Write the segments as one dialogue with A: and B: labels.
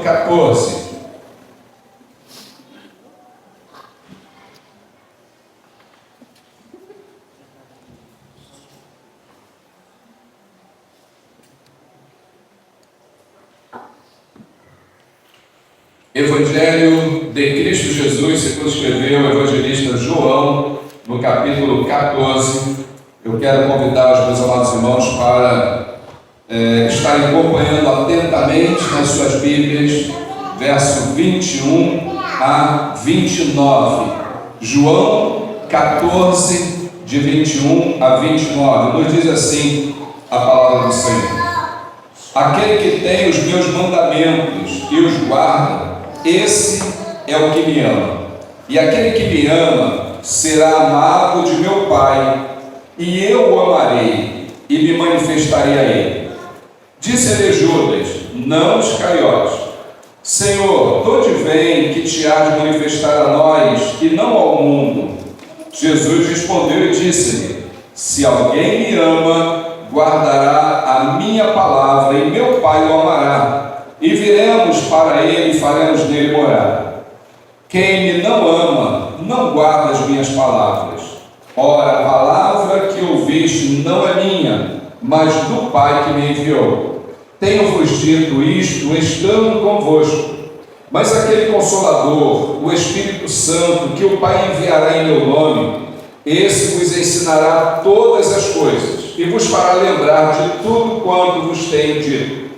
A: 14. Evangelho de Cristo Jesus, segundo escreveu o evangelista João, no capítulo 14. Eu quero convidar os meus amados irmãos para estarem acompanhando atentamente nas suas Bíblias, verso 21 a 29. João 14, de 21 a 29. Nos diz assim a palavra do Senhor: aquele que tem os meus mandamentos e os guarda, esse é o que me ama. E aquele que me ama será amado de meu Pai, e eu o amarei e me manifestarei a ele. Disse-lhe Judas, não Iscariotes: Senhor, de onde vem que te há de manifestar a nós e não ao mundo? Jesus respondeu e disse-lhe: se alguém me ama, guardará a minha palavra, e meu Pai o amará, e viremos para ele e faremos nele morada. Quem me não ama, não guarda as minhas palavras. Ora, a palavra que ouviste não é minha, mas do Pai que me enviou. Tenho-vos dito isto estando convosco. Mas aquele Consolador, o Espírito Santo, que o Pai enviará em meu nome, esse vos ensinará todas as coisas, e vos fará lembrar de tudo quanto vos tenho dito.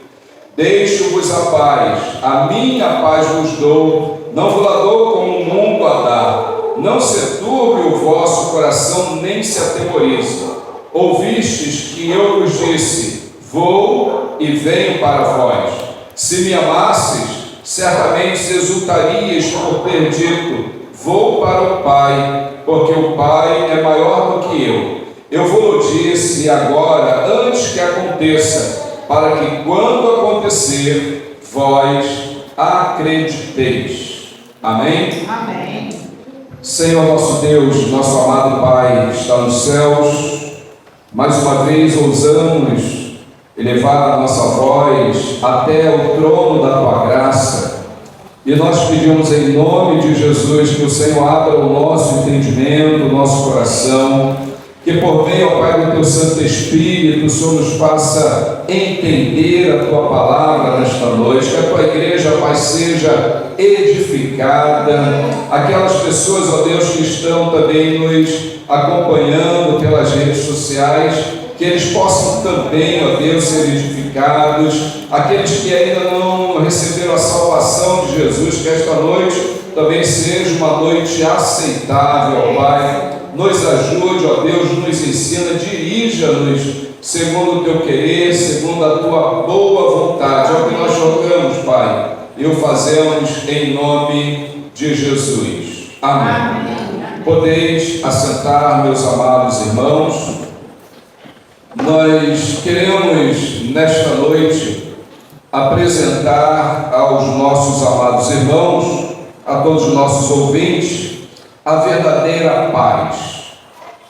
A: Deixo-vos a paz, a minha paz vos dou, não vos la dou como o mundo a dá. Não se turbe o vosso coração, nem se atemorize. Ouvistes que eu vos disse: vou e venho para vós. Se me amasses, certamente exultarias por ter dito: vou para o Pai, porque o Pai é maior do que eu. Eu vos disse agora, antes que aconteça, para que quando acontecer, vós acrediteis. Amém?
B: Amém.
A: Senhor nosso Deus, nosso amado Pai, está nos céus. Mais uma vez ousamos elevar a nossa voz até o trono da Tua graça. E nós pedimos em nome de Jesus que o Senhor abra o nosso entendimento, o nosso coração, que por meio, ó Pai, do Teu Santo Espírito, o Senhor nos faça entender a Tua palavra nesta noite, que a Tua igreja, Pai, seja edificada. Aquelas pessoas, ó Deus, que estão também nos acompanhando pelas redes sociais, que eles possam também, ó Deus, ser edificados. Aqueles que ainda não receberam a salvação de Jesus, que esta noite também seja uma noite aceitável, ó Pai. Nos ajude, ó Deus, nos ensina, dirija-nos segundo o Teu querer, segundo a Tua boa vontade. É o que nós rogamos, Pai, e o fazemos em nome de Jesus. Amém. Amém. Podeis assentar, meus amados irmãos. Nós queremos, nesta noite, apresentar aos nossos amados irmãos, a todos os nossos ouvintes, a verdadeira paz.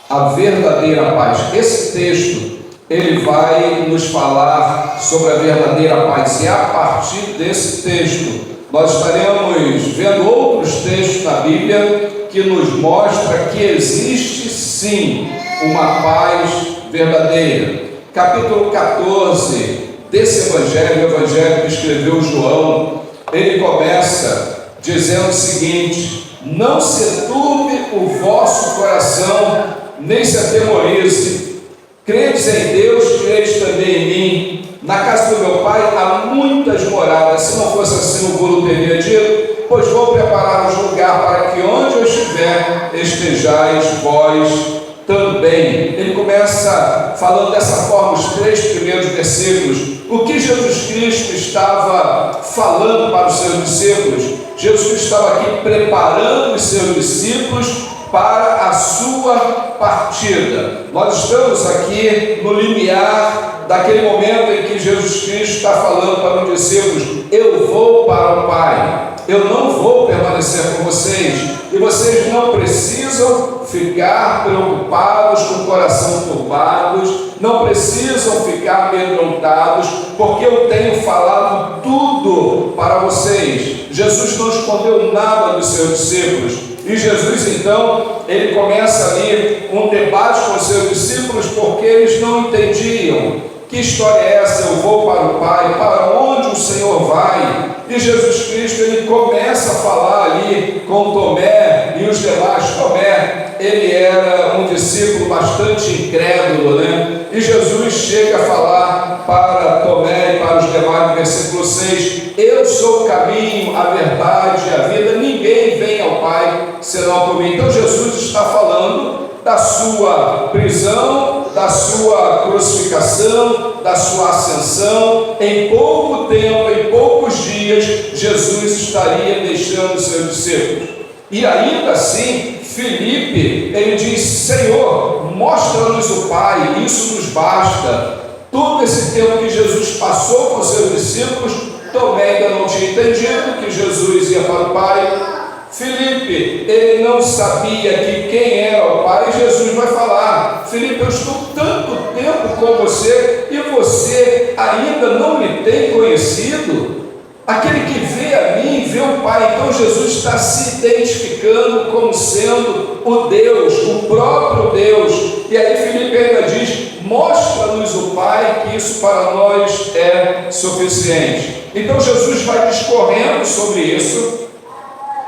A: A verdadeira paz. Esse texto, ele vai nos falar sobre a verdadeira paz. E a partir desse texto, nós estaremos vendo outros textos na Bíblia que nos mostra que existe sim uma paz verdadeira. Capítulo 14 desse Evangelho, o Evangelho que escreveu João, ele começa dizendo o seguinte: não se turbe o vosso coração, nem se atemorize. Credes em Deus, credes também em mim. Na casa do meu Pai há muitas moradas. Se não fosse assim, o Guru teria dito: pois vou preparar um lugar para que onde eu estiver, estejais vós também. Ele começa falando dessa forma, os 3 primeiros versículos. O que Jesus Cristo estava falando para os seus discípulos? Jesus Cristo estava aqui preparando os seus discípulos para a sua partida. Nós estamos aqui no limiar daquele momento em que Jesus Cristo está falando para os discípulos: eu vou para o Pai, eu não vou permanecer com vocês, e vocês não precisam ficar preocupados, com o coração turbados, não precisam ficar amedrontados, porque eu tenho falado tudo para vocês. Jesus não escondeu nada dos seus discípulos. E Jesus, então, ele começa ali um debate com os seus discípulos, porque eles não entendiam. Que história é essa? Eu vou para o Pai, para onde o Senhor vai? E Jesus Cristo, ele começa a falar ali com Tomé e os demais. Tomé, ele era um discípulo bastante incrédulo, né? E Jesus chega a falar para Tomé e para os demais no versículo 6: eu sou o caminho, a verdade e a vida, ninguém vem ao Pai senão por mim. Então Jesus está falando da sua prisão, da sua crucificação, da sua ascensão. Em pouco tempo, em poucos dias, Jesus estaria deixando os seus discípulos. E ainda assim, Filipe, ele diz: Senhor, mostra-nos o Pai, isso nos basta. Todo esse tempo que Jesus passou com seus discípulos, Tomé ainda não tinha entendido que Jesus ia para o Pai. Filipe, ele não sabia que quem era o Pai. E Jesus vai falar: Filipe, eu estou tanto tempo com você e você ainda não me tem conhecido. Aquele que vê a mim, vê o Pai. Então Jesus está se identificando como sendo o Deus, o próprio Deus. E aí Filipe ainda diz: mostra-nos o Pai, que isso para nós é suficiente. Então Jesus vai discorrendo sobre isso.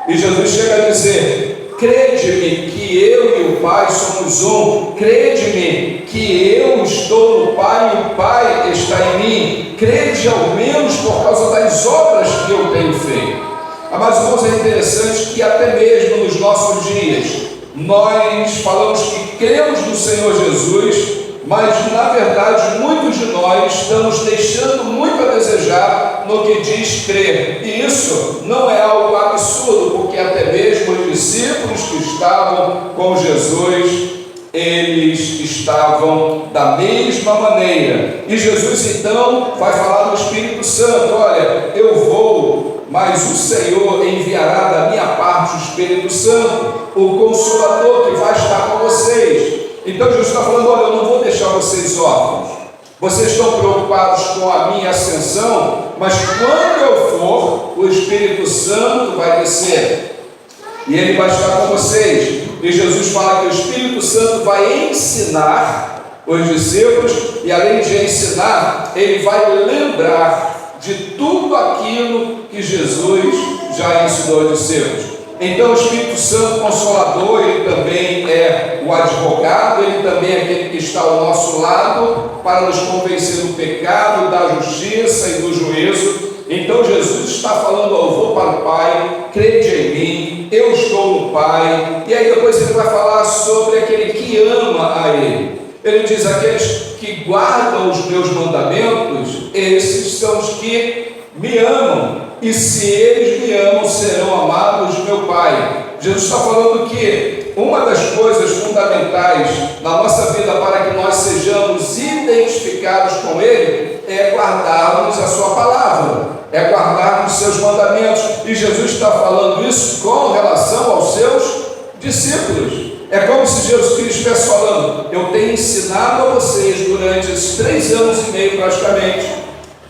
A: E Jesus chega a dizer: crede-me que eu e o Pai somos um. Crede-me que eu estou no Pai e o Pai está em mim. Crede ao menos por causa das obras que eu tenho feito. Mas, irmãos, é interessante que até mesmo nos nossos dias nós falamos que cremos no Senhor Jesus, mas na verdade muitos de nós estamos deixando muito a desejar no que diz crer. E isso não é algo absurdo, porque até mesmo os discípulos que estavam com Jesus, eles estavam da mesma maneira. E Jesus então vai falar do Espírito Santo: olha, eu vou, mas o Senhor enviará da minha parte o Espírito Santo, o Consolador, que vai estar com vocês. Então Jesus está falando: olha, eu não vou deixar vocês órfãos. Vocês estão preocupados com a minha ascensão, mas quando eu for, o Espírito Santo vai descer e ele vai estar com vocês. E Jesus fala que o Espírito Santo vai ensinar os discípulos, e além de ensinar, ele vai lembrar de tudo aquilo que Jesus já ensinou aos discípulos. Então o Espírito Santo Consolador, ele também é o advogado, ele também é aquele que está ao nosso lado para nos convencer do pecado, da justiça e do juízo. Então Jesus está falando: eu vou para o Pai, crede em mim, eu estou no Pai. E aí depois ele vai falar sobre aquele que ama a Ele. Ele diz: aqueles que guardam os meus mandamentos, esses são os que me amam. E se eles me amam, serão amados de meu Pai. Jesus está falando que uma das coisas fundamentais na nossa vida para que nós sejamos identificados com Ele é guardarmos a sua palavra, é guardarmos seus mandamentos. E Jesus está falando isso com relação aos seus discípulos. É como se Jesus Cristo estivesse falando: eu tenho ensinado a vocês durante esses 3 anos e meio praticamente,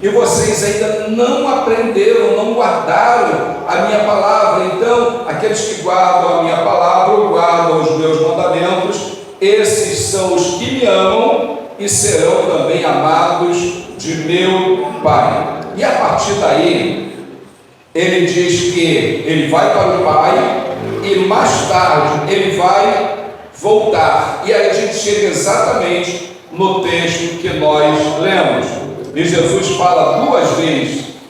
A: e vocês ainda não aprenderam, não guardaram a minha palavra. Então, aqueles que guardam a minha palavra, ou guardam os meus mandamentos, esses são os que me amam e serão também amados de meu Pai. E a partir daí, ele diz que ele vai para o Pai e mais tarde ele vai voltar. E aí a gente chega exatamente no texto que nós lemos. E Jesus fala 2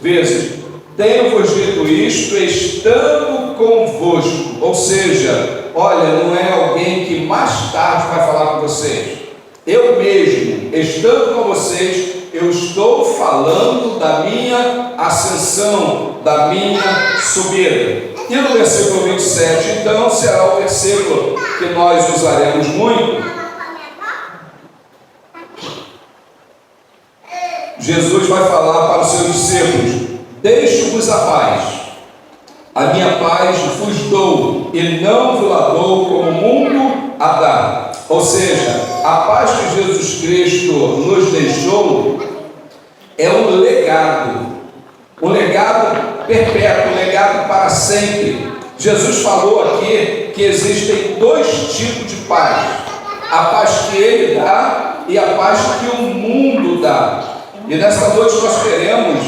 A: vezes: tenho-vos dito isto estando convosco. Ou seja, olha, não é alguém que mais tarde vai falar com vocês. Eu mesmo, estando com vocês, eu estou falando da minha ascensão, da minha subida. E no versículo 27, então, será o versículo que nós usaremos muito. Jesus vai falar para os seus discípulos: deixo-vos a paz, a minha paz vos dou, e não vos a dou como o mundo a dá. Ou seja, a paz que Jesus Cristo nos deixou é um legado. um legado perpétuo, um legado para sempre. Jesus falou aqui que existem dois tipos de paz: a paz que Ele dá e a paz que o mundo dá. E nesta noite nós queremos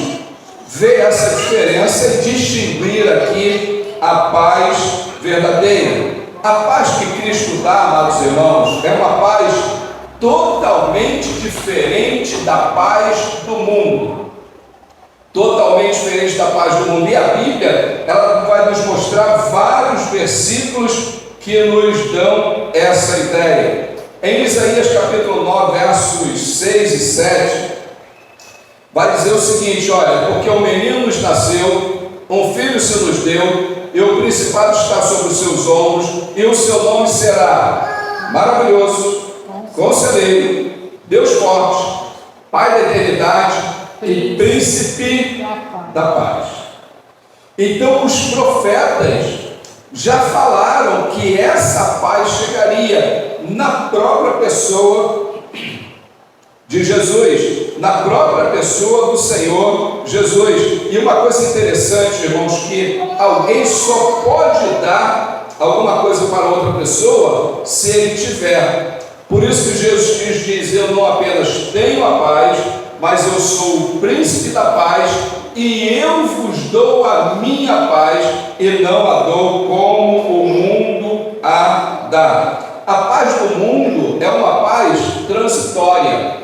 A: ver essa diferença e distinguir aqui a paz verdadeira. A paz que Cristo dá, amados irmãos, é uma paz totalmente diferente da paz do mundo. Totalmente diferente da paz do mundo. E a Bíblia, ela vai nos mostrar vários versículos que nos dão essa ideia. Em Isaías capítulo 9, versos 6 e 7, vai dizer o seguinte: olha, porque um menino nos nasceu, um filho se nos deu, e o principado está sobre os seus ombros, e o seu nome será Maravilhoso, Conselheiro, Deus Forte, Pai da Eternidade e Príncipe da Paz. Então os profetas já falaram que essa paz chegaria na própria pessoa de Jesus, na própria pessoa do Senhor Jesus. E uma coisa interessante, irmãos, que alguém só pode dar alguma coisa para outra pessoa se ele tiver. Por isso que Jesus diz: eu não apenas tenho a paz, mas eu sou o príncipe da paz, e eu vos dou a minha paz, e não a dou como o mundo a dá. A paz do mundo é uma paz transitória,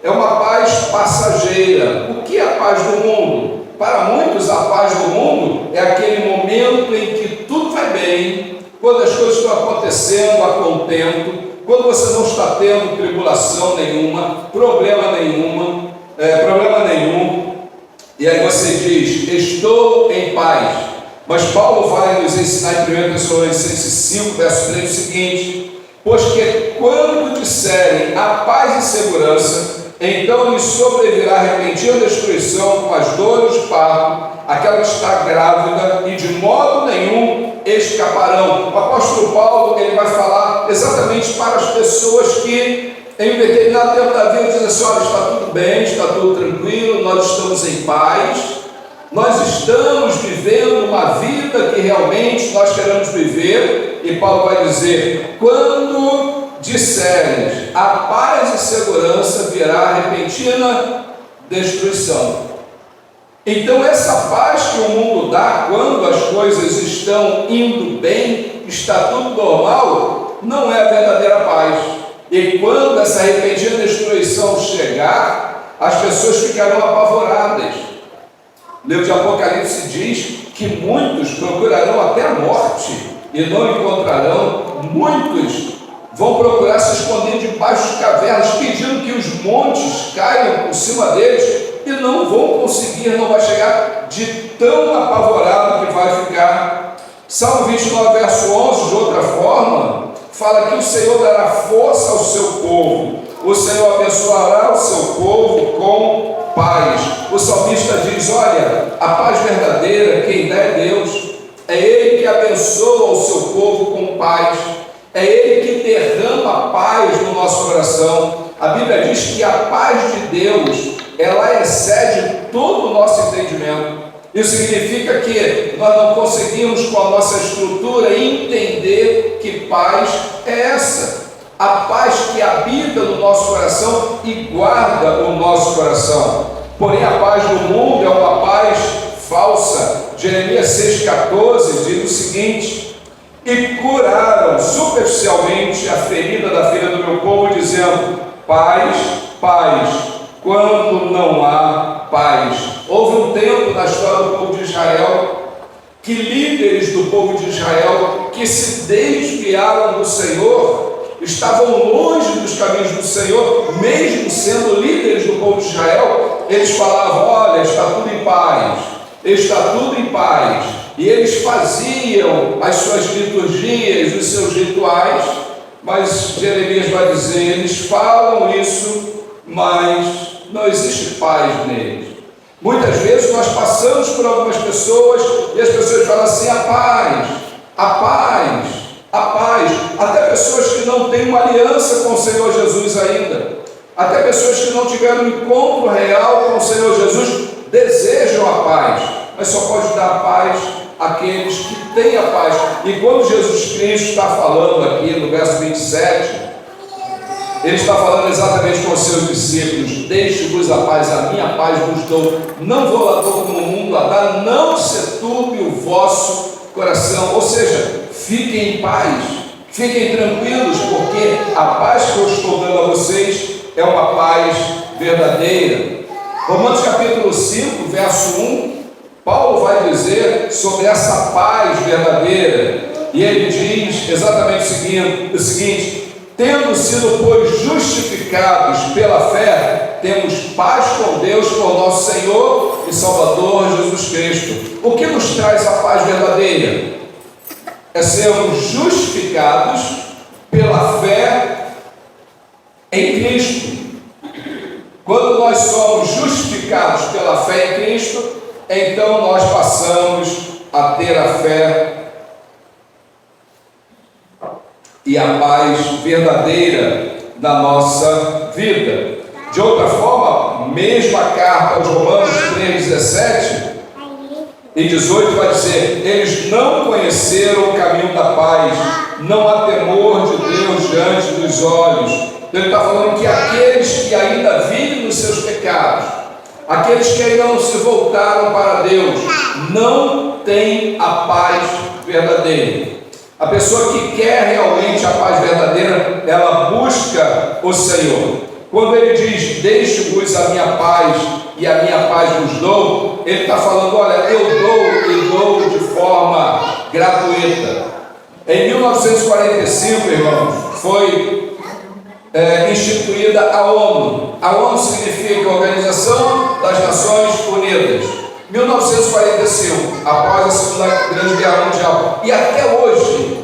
A: é uma paz passageira. O que é a paz do mundo? Para muitos, a paz do mundo é aquele momento em que tudo vai bem, quando as coisas estão acontecendo a contento, quando você não está tendo tribulação nenhuma, problema nenhum, e aí você diz: estou em paz. Mas Paulo vai nos ensinar em 1 Tessalonicenses 5, verso 3, o seguinte: pois que quando disserem a paz e segurança, então lhes sobrevirá repentina destruição com as dores de parto, aquela que está grávida, e de modo nenhum escaparão. O apóstolo Paulo, ele vai falar exatamente para as pessoas que em um determinado tempo da vida dizem assim: olha, está tudo bem, está tudo tranquilo, nós estamos em paz, nós estamos vivendo uma vida que realmente nós queremos viver. E Paulo vai dizer: quando disseres a paz e segurança, virá repentina destruição. Então essa paz que o mundo dá quando as coisas estão indo bem, está tudo normal, não é a verdadeira paz. E quando essa repentina destruição chegar, as pessoas ficarão apavoradas. O livro de Apocalipse diz que muitos procurarão até a morte e não encontrarão. Muitos vão procurar se esconder debaixo de cavernas, pedindo que os montes caiam por cima deles, e não vão conseguir, não vai chegar, de tão apavorado que vai ficar. Salmo 29, verso 11, de outra forma, fala que o Senhor dará força ao seu povo, o Senhor abençoará o seu povo com paz. O salmista diz: olha, a paz verdadeira quem dá é Deus, é Ele que abençoa o seu povo com paz, é Ele que derrama paz no nosso coração. A Bíblia diz que a paz de Deus, ela excede todo o nosso entendimento. Isso significa que nós não conseguimos, com a nossa estrutura, entender que paz é essa. A paz que habita no nosso coração e guarda o nosso coração. Porém, a paz do mundo é uma paz falsa. Jeremias 6,14 diz o seguinte: e curaram superficialmente a ferida da filha do meu povo, dizendo: paz, paz, quando não há paz. Houve um tempo na história do povo de Israel que líderes do povo de Israel que se desviaram do Senhor, estavam longe dos caminhos do Senhor, mesmo sendo líderes do povo de Israel. Eles falavam: olha, está tudo em paz, está tudo em paz. E eles faziam as suas liturgias, os seus rituais, mas Jeremias vai dizer: eles falam isso, mas não existe paz neles. Muitas vezes nós passamos por algumas pessoas e as pessoas falam assim: a paz, a paz, a paz. Até pessoas que não têm uma aliança com o Senhor Jesus ainda, até pessoas que não tiveram um encontro real com o Senhor Jesus, desejam a paz, mas só pode dar paz àqueles que têm a paz. E quando Jesus Cristo está falando aqui no verso 27, ele está falando exatamente com os seus discípulos: deixe-vos a paz, a minha paz vos dou, não vou lá como o mundo a dar, não se turbe o vosso coração. Ou seja, fiquem em paz, fiquem tranquilos, porque a paz que eu estou dando a vocês é uma paz verdadeira. Romanos capítulo 5, verso 1, Paulo vai dizer sobre essa paz verdadeira, e ele diz exatamente o seguinte: tendo sido, pois, justificados pela fé, temos paz com Deus por nosso Senhor e Salvador Jesus Cristo. O que nos traz a paz verdadeira? É sermos justificados pela fé em Cristo. Quando nós somos justificados pela fé em Cristo, então nós passamos a ter a fé e a paz verdadeira na nossa vida. De outra forma, mesmo a carta aos Romanos 3:17 e 18 vai dizer: eles não conheceram o caminho da paz, não há temor de Deus diante dos olhos. Então ele está falando que aqueles que ainda vivem nos seus pecados, aqueles que ainda não se voltaram para Deus, não têm a paz verdadeira. A pessoa que quer realmente a paz verdadeira, ela busca o Senhor. Quando ele diz: deixe-vos a minha paz e a minha paz vos dou, ele está falando: olha, eu dou e dou de forma gratuita. Em 1945, irmãos, foi instituída a ONU. A ONU significa Organização das Nações Unidas. 1945, após a Segunda Grande Guerra Mundial. E até hoje,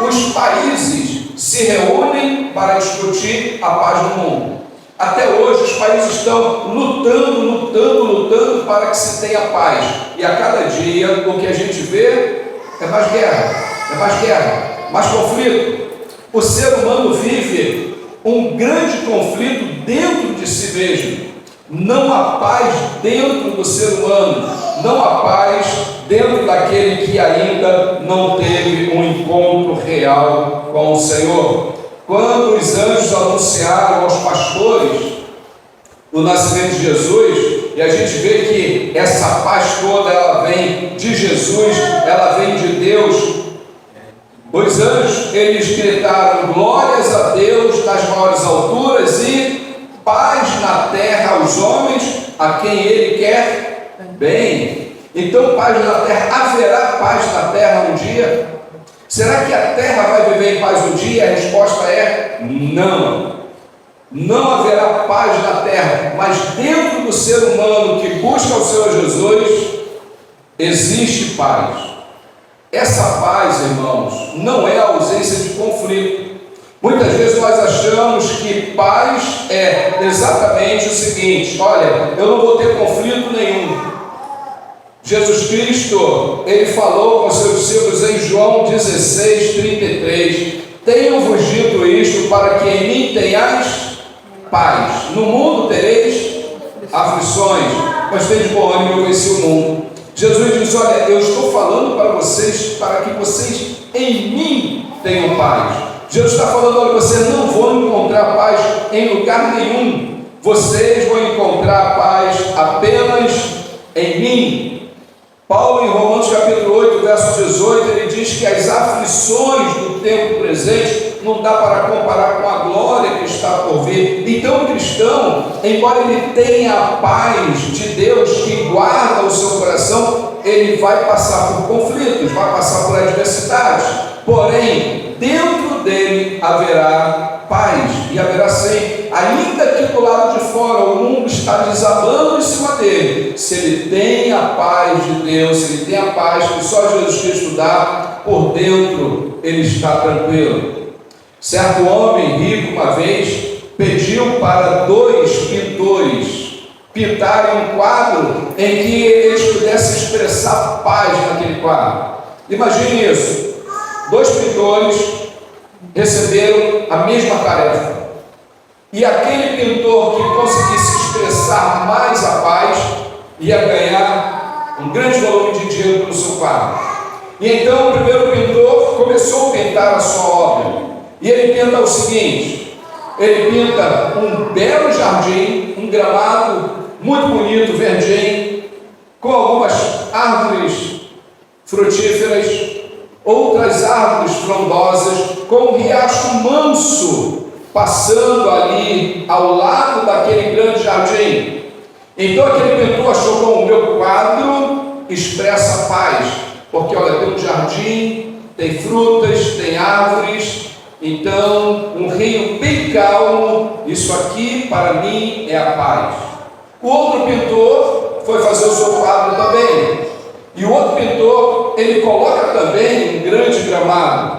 A: os países se reúnem para discutir a paz no mundo. Até hoje os países estão lutando para que se tenha paz. E a cada dia o que a gente vê é mais guerra, mais conflito. O ser humano vive um grande conflito dentro de si mesmo. Não há paz dentro do ser humano, não há paz dentro daquele que ainda não teve um encontro real com o Senhor. Quando os anjos anunciaram aos pastores o nascimento de Jesus, e a gente vê que essa paz toda, ela vem de Jesus, ela vem de Deus. Os anjos, eles gritaram: glórias a Deus nas maiores alturas e paz na terra aos homens a quem Ele quer bem. Então, paz na terra, haverá paz na terra um dia? Será que a terra vai viver em paz um dia? A resposta é não. Não haverá paz na terra, mas dentro do ser humano que busca o Senhor Jesus, existe paz. Essa paz, irmãos, não é a ausência de conflito. Muitas vezes nós achamos que paz é exatamente o seguinte: olha, eu não vou ter conflito nenhum. Jesus Cristo, ele falou com seus discípulos em João 16:33: tenho-vos dito isto para que em mim tenhais paz. No mundo tereis aflições, mas tende bom ânimo, eu venci o mundo. Jesus diz: olha, eu estou falando para vocês, para que vocês em mim tenham paz. Jesus está falando: olha, vocês não vão encontrar paz em lugar nenhum, vocês vão encontrar paz apenas em mim. Paulo, em Romanos capítulo 8, verso 18, ele diz que as aflições do tempo presente não dá para comparar com a glória que está por vir. Então o cristão, embora ele tenha a paz de Deus que guarda o seu coração, ele vai passar por conflitos, vai passar por adversidades, porém dentro dele haverá paz, e haverá sempre, ainda que do lado de fora o mundo está desabando em cima dele, se ele tem a paz de Deus, se ele tem a paz que só Jesus Cristo dá, por dentro ele está tranquilo. Certo homem rico uma vez pediu para 2 pintores pintarem um quadro em que eles pudessem expressar paz naquele quadro. Imagine isso: 2 pintores receberam a mesma tarefa, e aquele pintor que conseguisse expressar mais a paz, ia ganhar um grande volume de dinheiro pelo seu quadro. E então o primeiro pintor começou a pintar a sua obra. E ele pinta o seguinte: ele pinta um belo jardim, um gramado muito bonito, verdinho, com algumas árvores frutíferas, outras árvores frondosas, com um riacho manso passando ali ao lado daquele grande jardim. Então aquele pintor achou: bom, o meu quadro expressa paz, porque olha, tem um jardim, tem frutas, tem árvores, então um rio bem calmo, isso aqui para mim é a paz. O outro pintor foi fazer o seu quadro também, e o outro pintor, ele coloca também um grande gramado,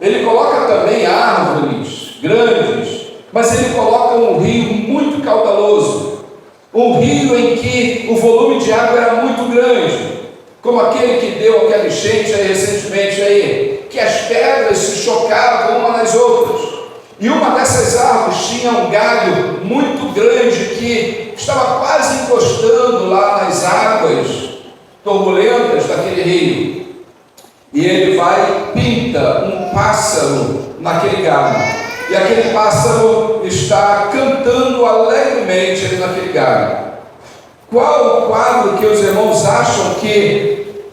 A: ele coloca também árvores grandes, mas ele coloca um rio muito caudaloso, um rio em que o volume de água era muito grande, como aquele que deu aquela enchente aí recentemente aí, que as pedras se chocavam uma nas outras, e uma dessas árvores tinha um galho muito grande que estava quase encostando lá nas águas turbulentas daquele rio. E ele vai e pinta um pássaro naquele galho, e aquele pássaro está cantando alegremente ali naquele galho. Qual o quadro que os irmãos acham que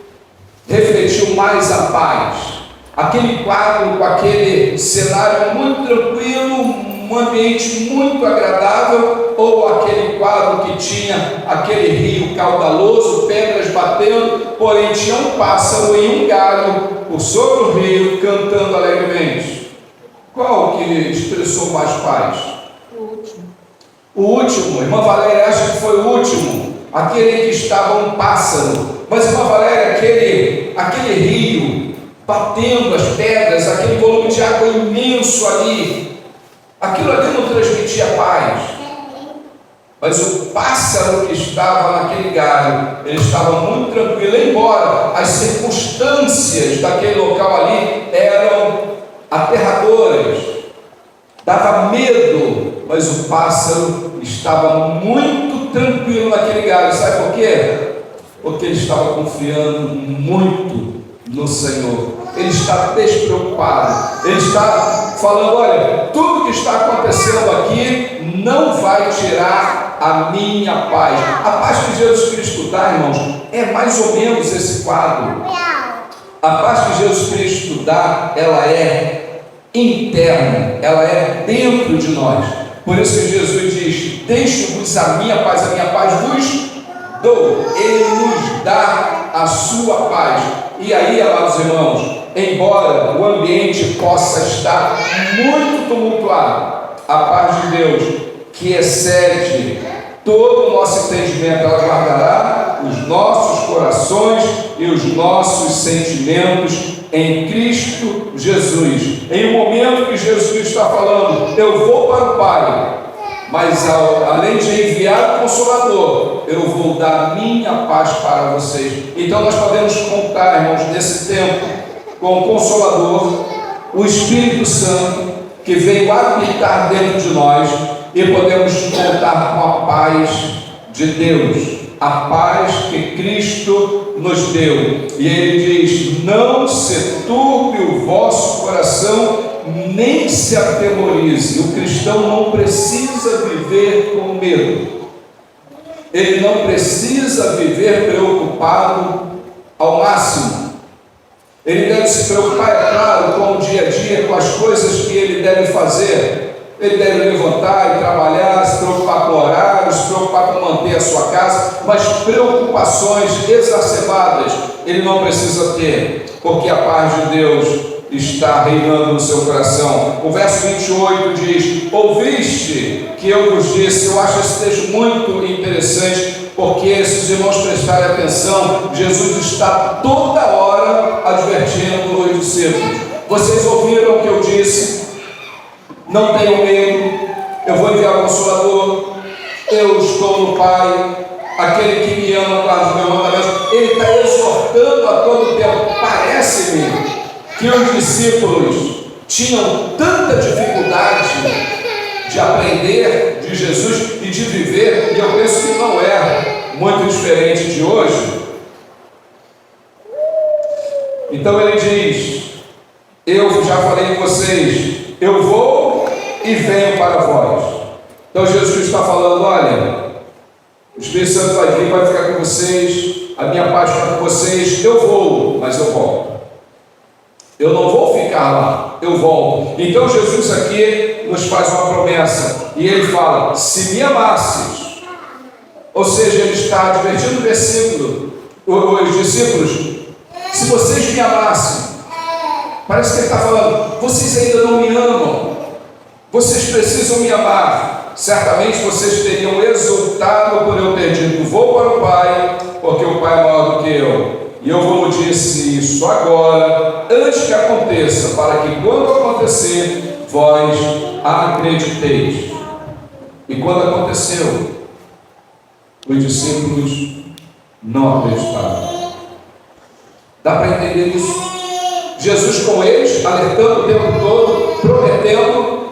A: refletiu mais a paz? Aquele quadro com aquele cenário muito tranquilo, um ambiente muito agradável, ou aquele quadro que tinha aquele rio caudaloso, pedras batendo, porém tinha um pássaro e um galho por sobre o rio cantando alegremente? Qual que expressou mais paz? O último. Irmã Valéria acha que foi o último, aquele que estava um pássaro. Mas, irmã Valéria, aquele rio batendo as pedras, aquele volume de água imenso ali, aquilo ali não transmitia paz. Mas o pássaro que estava naquele galho, ele estava muito tranquilo, embora as circunstâncias daquele local ali eram aterradoras, dava medo, mas o pássaro estava muito tranquilo naquele galho. Sabe por quê? Porque ele estava confiando muito no Senhor. Ele está despreocupado, ele está falando: olha, tudo que está acontecendo aqui não vai tirar a minha paz. A paz que Jesus Cristo dá, irmãos, é mais ou menos esse quadro. A paz que Jesus Cristo dá, ela é interna, ela é dentro de nós. Por isso que Jesus diz: deixo-vos a minha paz vos dou. Ele nos dá a sua paz. E aí, amados irmãos, embora o ambiente possa estar muito tumultuado, a paz de Deus, que excede todo o nosso entendimento, ela guardará os nossos corações e os nossos sentimentos em Cristo Jesus. Em um momento que Jesus está falando: eu vou para o Pai, mas além de enviar o Consolador, eu vou dar minha paz para vocês. Então nós podemos contar, irmãos, nesse tempo, com o Consolador, o Espírito Santo, que veio habitar dentro de nós, e podemos contar com a paz de Deus, a paz que Cristo nos deu. E ele diz: não se turbe o vosso coração, nem se atemorize. O cristão não precisa viver com medo, ele não precisa viver preocupado ao máximo. Ele deve se preocupar, é claro, com o dia a dia, com as coisas que ele deve fazer. Ele deve levantar e trabalhar, se preocupar com horários, se preocupar com manter a sua casa, mas preocupações exacerbadas ele não precisa ter, porque a paz de Deus está reinando no seu coração. O verso 28 diz: ouviste que eu vos disse. Eu acho esse texto muito interessante, porque se os irmãos prestarem atenção, Jesus está toda hora advertindo os discípulos: vocês ouviram o que eu disse, não tenham medo, eu vou enviar o Consolador, eu estou no Pai, aquele que me ama guarda os meus mandamentos. Ele está exortando a todo tempo. Parece-me que os discípulos tinham tanta dificuldade de aprender de Jesus e de viver, e eu penso que não é, muito diferente de hoje. Então ele diz: eu já falei com vocês, eu vou e venho para vós. Então Jesus está falando: olha, o Espírito Santo vai vir, vai ficar com vocês, a minha paz está com vocês, eu vou, mas eu volto. Eu não vou ficar lá, eu volto. Então Jesus aqui nos faz uma promessa, e ele fala: se me amasses, ou seja, ele está advertindo o versículo, os discípulos: se vocês me amassem, parece que ele está falando, vocês ainda não me amam, vocês precisam me amar. Certamente vocês teriam exultado por eu ter dito: vou para o Pai, porque o Pai é maior do que eu. E eu vos disse isso agora, antes que aconteça, para que quando acontecer, vós acrediteis. E quando aconteceu, os discípulos não acreditaram. Dá para entender isso? Jesus com eles, alertando o tempo todo, prometendo,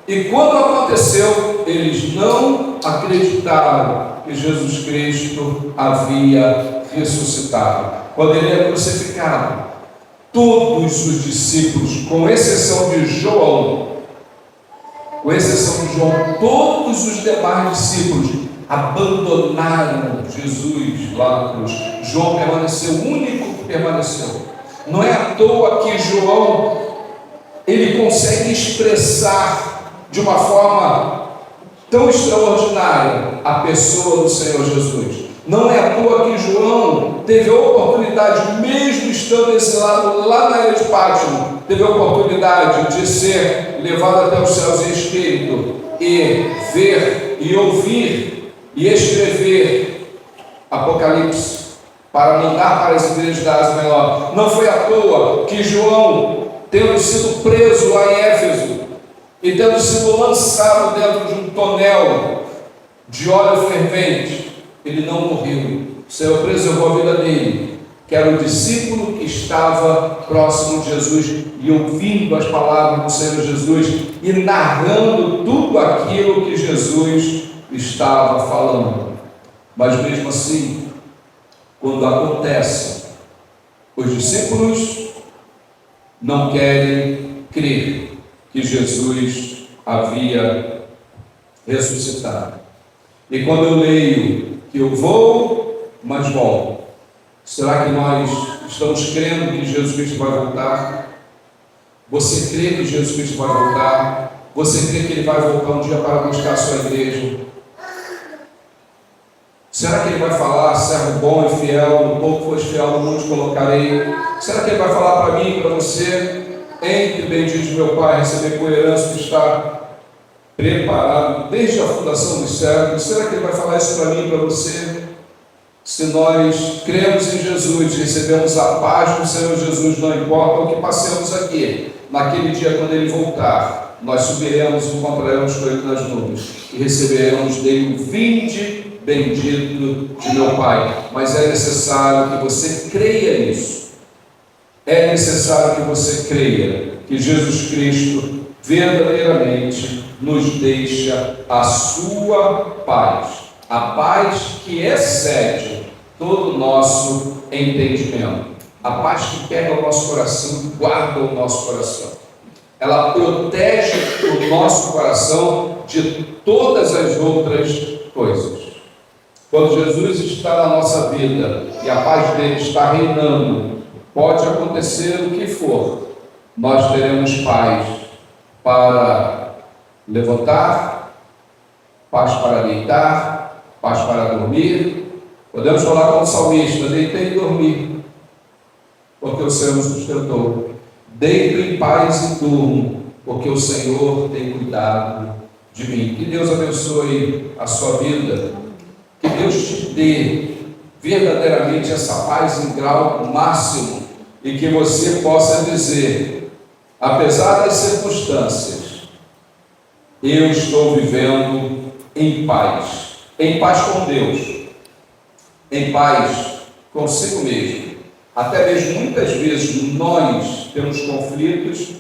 A: e quando aconteceu, eles não acreditaram que Jesus Cristo havia ressuscitado. Quando ele é crucificado, todos os discípulos, com exceção de João, todos os demais discípulos abandonaram Jesus lá na cruz. João permaneceu, o único que permaneceu. Não é à toa que João, ele consegue expressar de uma forma tão extraordinária a pessoa do Senhor Jesus. Não é à toa que João teve a oportunidade, mesmo estando exilado lá na ilha de Pátimo, teve a oportunidade de ser levado até os céus em espírito e ver e ouvir e escrever Apocalipse para mandar para as igrejas da Ásia Menor. Não foi à toa que João, tendo sido preso lá em Éfeso e tendo sido lançado dentro de um tonel de óleo fervente, ele não morreu. O Senhor preservou a vida dele, que era o discípulo que estava próximo de Jesus e ouvindo as palavras do Senhor Jesus e narrando tudo aquilo que Jesus estava falando. Mas mesmo assim, quando acontece, os discípulos não querem crer que Jesus havia ressuscitado. E quando eu leio que eu vou, mas volto, será que nós estamos crendo que Jesus Cristo vai voltar? Você crê que Jesus Cristo vai voltar? Você crê que Ele vai voltar um dia para buscar a sua igreja? Será que Ele vai falar: servo bom e fiel, no pouco foste fiel, no muito te colocarei? Será que Ele vai falar para mim e para você: entre, bendito meu Pai, receber com herança que está preparado desde a fundação dos séculos? Será que Ele vai falar isso para mim e para você? Se nós cremos em Jesus, recebemos a paz do Senhor Jesus, não importa o que passemos aqui, naquele dia quando Ele voltar, nós subiremos e encontraremos com Ele nas nuvens e receberemos dele o vinde bendito de meu Pai. Mas é necessário que você creia nisso. É necessário que você creia que Jesus Cristo verdadeiramente nos deixa a sua paz, a paz que excede todo o nosso entendimento, a paz que pega o nosso coração e guarda o nosso coração. Ela protege o nosso coração de todas as outras coisas. Quando Jesus está na nossa vida e a paz dele está reinando, pode acontecer o que for, nós teremos paz para levantar, paz para deitar, paz para dormir. Podemos falar como salmista: deitei e dormi, porque o Senhor nos sustentou. Deito em paz e durmo, porque o Senhor tem cuidado de mim. Que Deus abençoe a sua vida, que Deus te dê verdadeiramente essa paz em grau máximo, e que você possa dizer: apesar das circunstâncias, eu estou vivendo em paz com Deus, em paz consigo mesmo. Até mesmo muitas vezes nós temos conflitos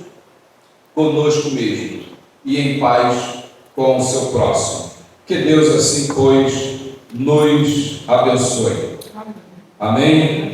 A: conosco mesmo e em paz com o seu próximo. Que Deus assim, pois, nos abençoe. Amém?